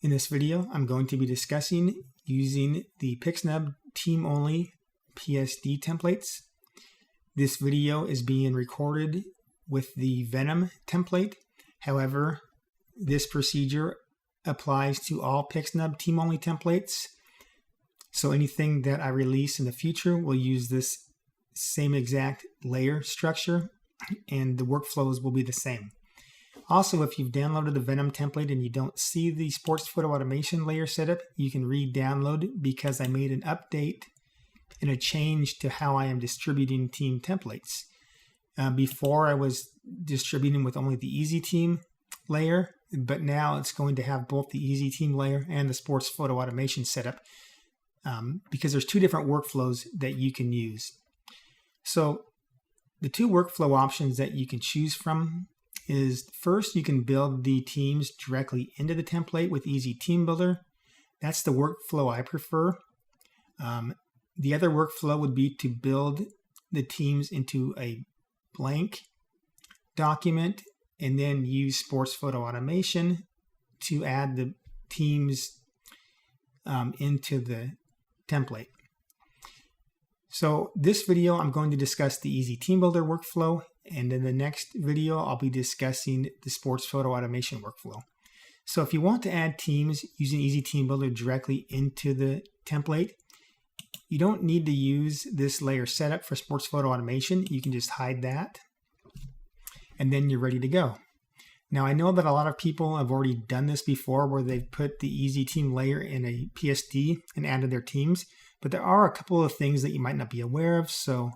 In this video, I'm going to be discussing using the Pixnub team-only PSD templates. This video is being recorded with the Venom template. However, this procedure applies to all Pixnub team-only templates. So anything that I release in the future will use this same exact layer structure, and the workflows will be the same. Also, if you've downloaded the Venom template and you don't see the sports photo automation layer setup, you can re-download it because I made an update and a change to how I am distributing team templates. Before I was distributing with only the Easy Team layer, but now it's going to have both the Easy Team layer and the sports photo automation setup because there's two different workflows that you can use. So the two workflow options that you can choose from is first, you can build the teams directly into the template with Easy Team Builder. That's the workflow I prefer. The other workflow would be to build the teams into a blank document and then use Sports Photo Automation to add the teams into the template. So this video, I'm going to discuss the Easy Team Builder workflow, and in the next video, I'll be discussing the Sports Photo Automation workflow. So if you want to add teams using Easy Team Builder directly into the template, you don't need to use this layer setup for Sports Photo Automation. You can just hide that, and then you're ready to go. Now, I know that a lot of people have already done this before where they've put the Easy Team layer in a PSD and added their teams, but there are a couple of things that you might not be aware of, so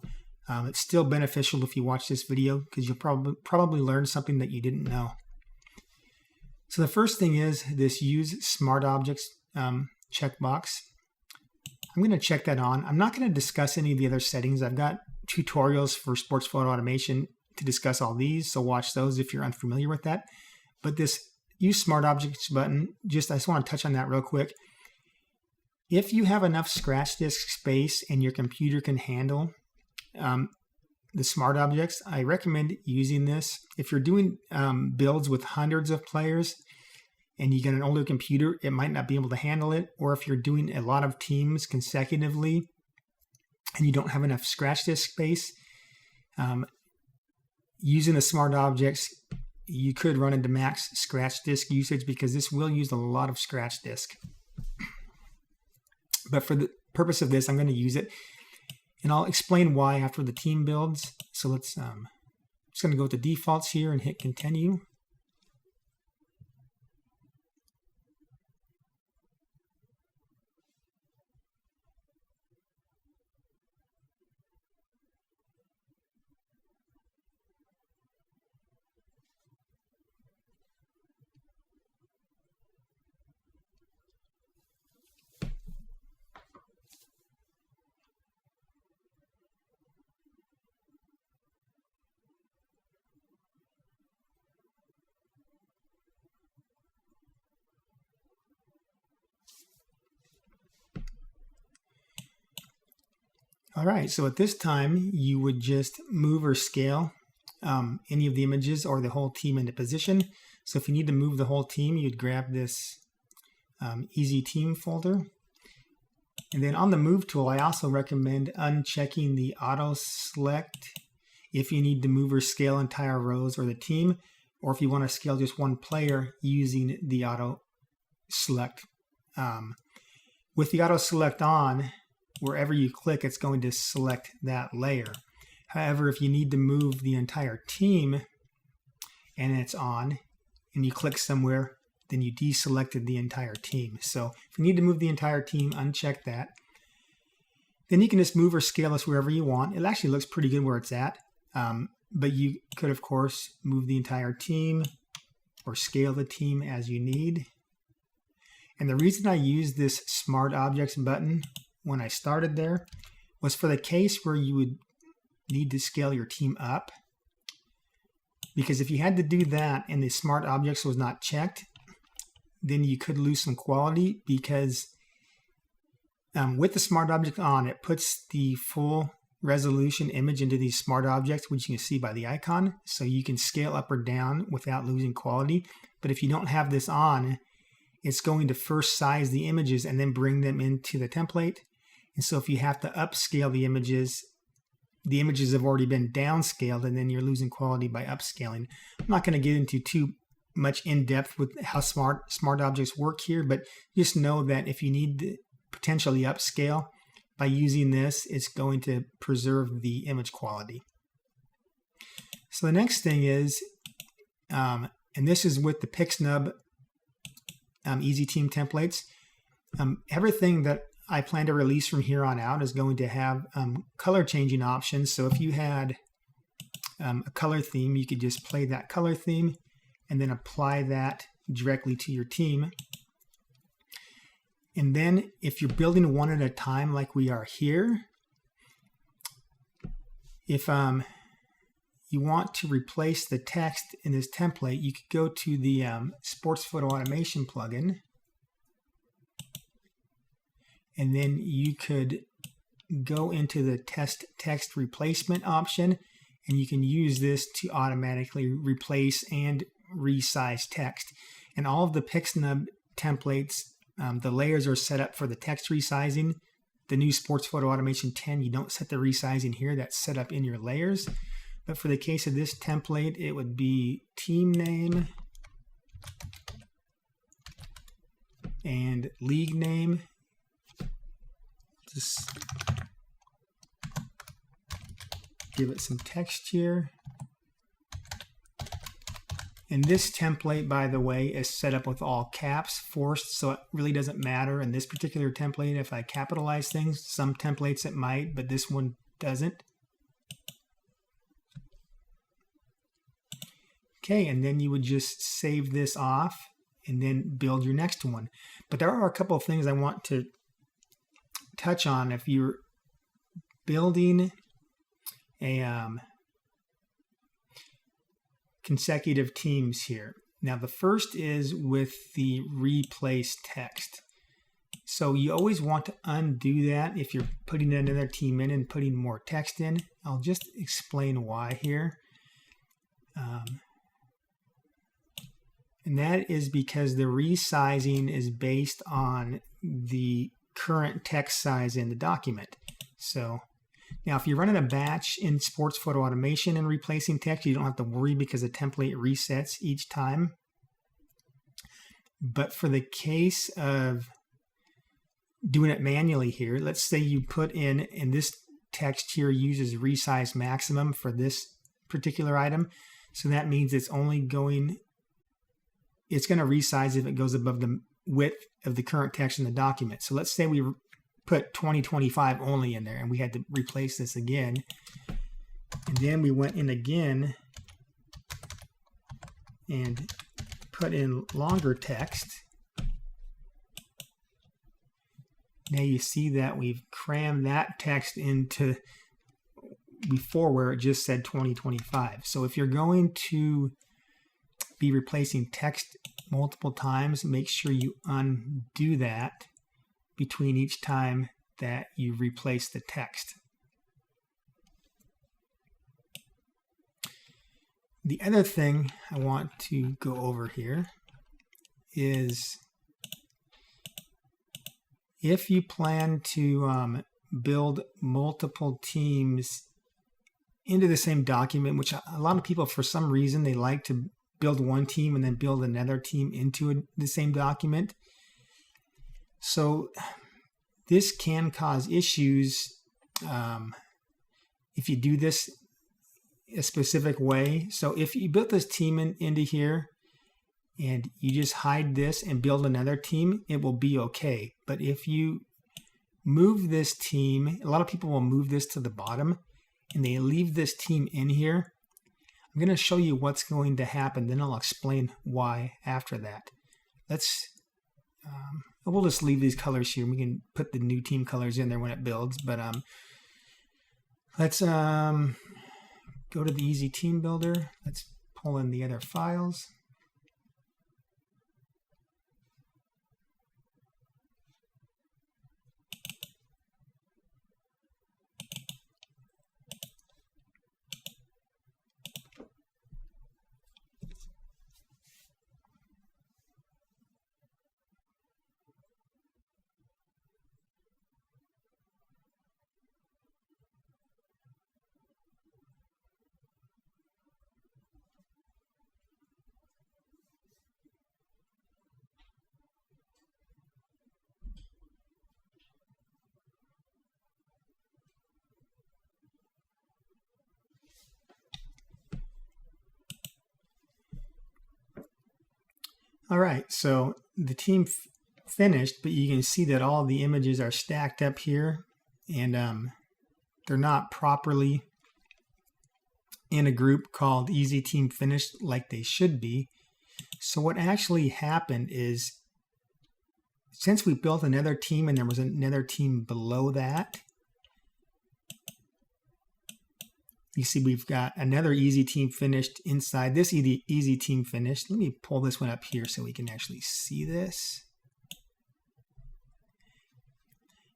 it's still beneficial if you watch this video because you'll probably learn something that you didn't know. So the first thing is this Use Smart Objects checkbox. I'm going to check that on. I'm not going to discuss any of the other settings. I've got tutorials for Sports Photo Automation to discuss all these, so watch those if you're unfamiliar with that. But this Use Smart Objects button, I just want to touch on that real quick. If you have enough scratch disk space and your computer can handle the smart objects, I recommend using this. If you're doing builds with hundreds of players and you get an older computer, it might not be able to handle it. Or if you're doing a lot of teams consecutively and you don't have enough scratch disk space, using the smart objects, you could run into max scratch disk usage because this will use a lot of scratch disk. But for the purpose of this, I'm going to use it, and I'll explain why after the team builds. So let's just going to go with the defaults here and hit continue. All right, so at this time, you would just move or scale any of the images or the whole team into position. So if you need to move the whole team, you'd grab this Easy Team folder. And then on the Move tool, I also recommend unchecking the Auto Select if you need to move or scale entire rows or the team, or if you want to scale just one player using the Auto Select. With the Auto Select on, wherever you click, it's going to select that layer. However, if you need to move the entire team and it's on, and you click somewhere, then you deselected the entire team. So if you need to move the entire team, uncheck that. Then you can just move or scale this wherever you want. It actually looks pretty good where it's at. But you could, of course, move the entire team or scale the team as you need. And the reason I use this Smart Objects button when I started there was for the case where you would need to scale your team up. Because if you had to do that and the Smart Objects was not checked, then you could lose some quality because with the Smart Object on, it puts the full resolution image into these Smart Objects, which you can see by the icon. So you can scale up or down without losing quality. But if you don't have this on, it's going to first size the images and then bring them into the template. And so if you have to upscale the images have already been downscaled, and then you're losing quality by upscaling. I'm not going to get into too much in depth with how smart objects work here, but just know that if you need to potentially upscale by using this, it's going to preserve the image quality. So the next thing is, and this is with the Pixnub Easy Team templates, everything that I plan to release from here on out is going to have color changing options. So if you had a color theme, you could just play that color theme and then apply that directly to your team. And then if you're building one at a time like we are here, if you want to replace the text in this template, you could go to the Sports Photo Automation plugin, and then you could go into the text replacement option, and you can use this to automatically replace and resize text. And all of the Pixnub templates, the layers are set up for the text resizing. The new Sports Photo Automation 10, you don't set the resizing here. That's set up in your layers. But for the case of this template, it would be team name and league name. Just give it some text here. And this template, by the way, is set up with all caps forced, so it really doesn't matter in this particular template if I capitalize things. Some templates it might, but this one doesn't. Okay, and then you would just save this off and then build your next one. But there are a couple of things I want to touch on if you're building a consecutive teams here. Now the first is with the replace text. So you always want to undo that if you're putting another team in and putting more text in. I'll just explain why here. And that is because the resizing is based on the current text size in the document. So now if you're running a batch in Sports Photo Automation and replacing text, you don't have to worry because the template resets each time. But for the case of doing it manually here, let's say you put in, and this text here uses resize maximum for this particular item. So that means it's only going, it's going to resize if it goes above the width of the current text in the document. So let's say we put 2025 only in there and we had to replace this again. And then we went in again and put in longer text. Now you see that we've crammed that text into before where it just said 2025. So if you're going to be replacing text multiple times, make sure you undo that between each time that you replace the text. The other thing I want to go over here is if you plan to build multiple teams into the same document, which a lot of people, for some reason, they like to build one team and then build another team into the same document. So this can cause issues if you do this a specific way. So if you built this team into here and you just hide this and build another team, it will be okay. But if you move this team, a lot of people will move this to the bottom and they leave this team in here. I'm going to show you what's going to happen, then I'll explain why after that. We'll just leave these colors here. We can put the new team colors in there when it builds, but let's go to the Easy Team Builder. Let's pull in the other files. All right, so the team finished, but you can see that all the images are stacked up here, and they're not properly in a group called Easy Team Finished like they should be. So what actually happened is, since we built another team and there was another team below that, you see we've got another Easy Team Finished inside this Easy Team Finished. Let me pull this one up here so we can actually see this.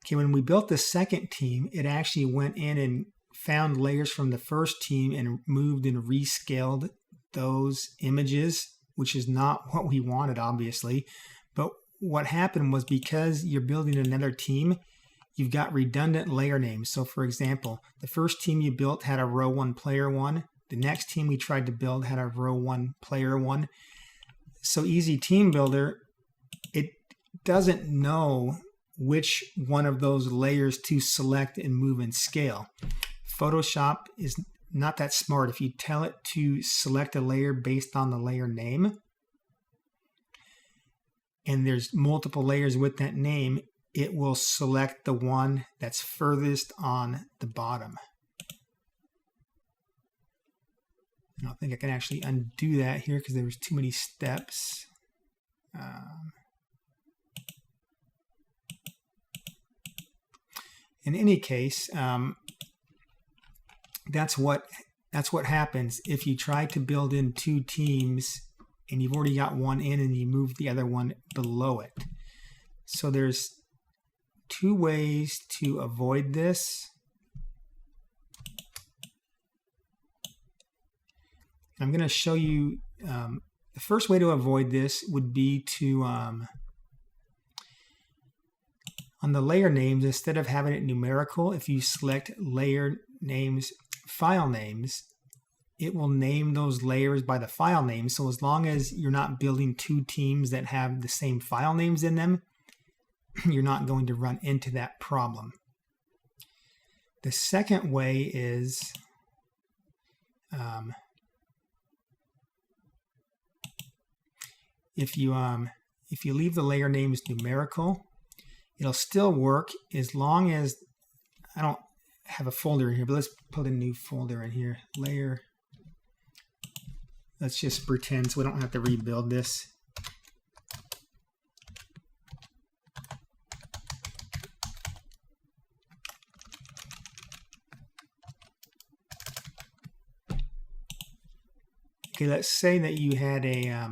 Okay, when we built the second team, it actually went in and found layers from the first team and moved and rescaled those images, which is not what we wanted, obviously. But what happened was, because you're building another team, you've got redundant layer names. So for example, the first team you built had a row 1 player 1. The next team we tried to build had a row 1 player 1. So Easy Team Builder, it doesn't know which one of those layers to select and move and scale. Photoshop is not that smart. If you tell it to select a layer based on the layer name, and there's multiple layers with that name, it will select the one that's furthest on the bottom. I don't think I can actually undo that here because there was too many steps. In any case, that's what happens if you try to build in two teams and you've already got one in and you move the other one below it. So there's two ways to avoid this. I'm going to show you the first way to avoid this would be to on the layer names, instead of having it numerical, if you select layer names, file names, it will name those layers by the file name. So as long as you're not building two teams that have the same file names in them, you're not going to run into that problem. The second way is if you leave the layer names numerical, it'll still work as long as, I don't have a folder in here, but let's put a new folder in here. Layer. Let's just pretend so we don't have to rebuild this. Okay, let's say that you had a,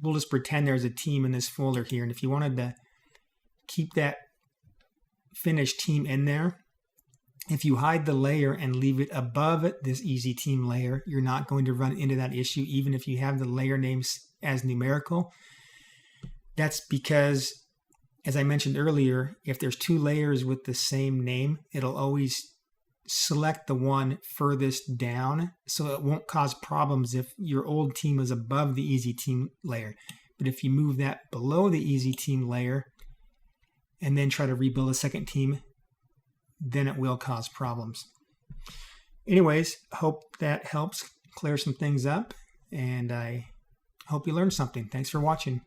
we'll just pretend there's a team in this folder here, and if you wanted to keep that finished team in there, if you hide the layer and leave it above this Easy Team layer, you're not going to run into that issue, even if you have the layer names as numerical. That's because, as I mentioned earlier, if there's two layers with the same name, it'll always select the one furthest down, so it won't cause problems if your old team is above the Easy Team layer. But if you move that below the Easy Team layer and then try to rebuild a second team, then it will cause problems. Anyways, hope that helps clear some things up, and I hope you learned something. Thanks for watching.